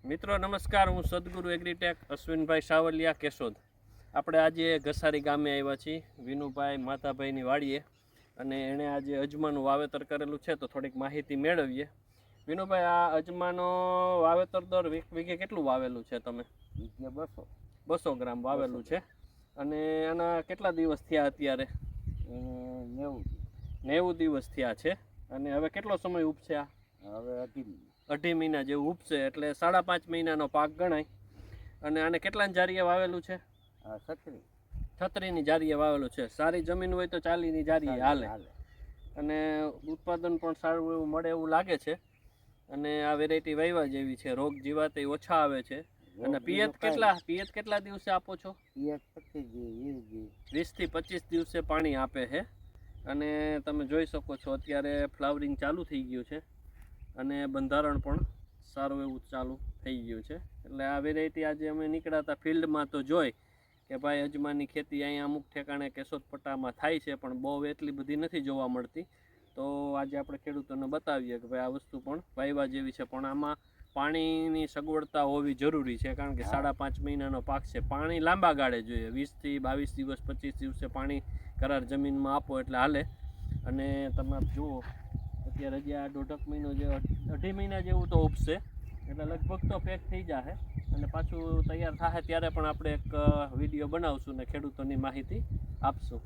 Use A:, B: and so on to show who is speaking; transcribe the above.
A: મિત્રો નમસ્કાર, હું સદગુરુ એગ્રીટેક અશ્વિનભાઈ સાવલિયા કેશોદ. આપણે આજે ઘસારી ગામે આવ્યા છીએ વિનુભાઈ માતાભાઈની વાડીએ, અને એણે આજે અજમાનું વાવેતર કરેલું છે, તો થોડીક માહિતી મેળવીએ. વિનુભાઈ, આ અજમાનો વાવેતર દર વીઘે કેટલું વાવેલું છે તમે? 200 ગ્રામ વાવેલું છે. અને આના કેટલા દિવસ થયા અત્યારે? 90 દિવસ થયા છે. અને હવે કેટલો સમય ઉપસે આ?
B: હવે
A: 2.5 મહિના જેવું ઉપસે, એટલે 5.5 મહિનાનો પાક ગણાય. અને આને કેટલાની જારીએ વાવેલું છે? 36ની જારીએ વાવેલું છે. સારી જમીન હોય તો 40ની જારીએ હાલે. અને ઉત્પાદન પણ સારું એવું મળે એવું લાગે છે. અને આ વેરાયટી વાવ્યા જેવી છે, રોગ જીવાતે ઓછા આવે છે. અને પિયત કેટલા દિવસે આપો છો? 20 થી 25 દિવસે પાણી આપે છે. અને તમે જોઈ શકો છો અત્યારે ફ્લાવરિંગ ચાલુ થઈ ગયું છે, અને બંધારણ પણ સારું એવું ચાલુ થઈ ગયું છે. એટલે આ વેરાયટી આજે અમે નીકળ્યા હતા ફિલ્ડમાં, તો જોઈ કે ભાઈ અજમાની ખેતી અહીંયા અમુક ઠેકાણે કેશોદ પટ્ટામાં થાય છે, પણ બહુ એટલી બધી નથી જોવા મળતી. તો આજે આપણે ખેડૂતોને બતાવીએ કે ભાઈ આ વસ્તુ પણ વાવ્યા જેવી છે, પણ આમાં પાણીની સગવડતા હોવી જરૂરી છે, કારણ કે 5.5 મહિનાનો પાક છે. પાણી લાંબા ગાળે જોઈએ, 20 થી 22 દિવસ 25 દિવસે પાણી કરાર જમીનમાં આપો એટલે હાલે. અને તમે જુઓ અત્યારે હજી આ 1.5 મહિનો જે 2.5 મહિના જેવું તો ઉપસે, એટલે લગભગ તો પેક થઈ જશે. અને પાછું તૈયાર થાય ત્યારે પણ આપણે એક વિડીયો બનાવશું ને ખેડૂતોની માહિતી આપશું.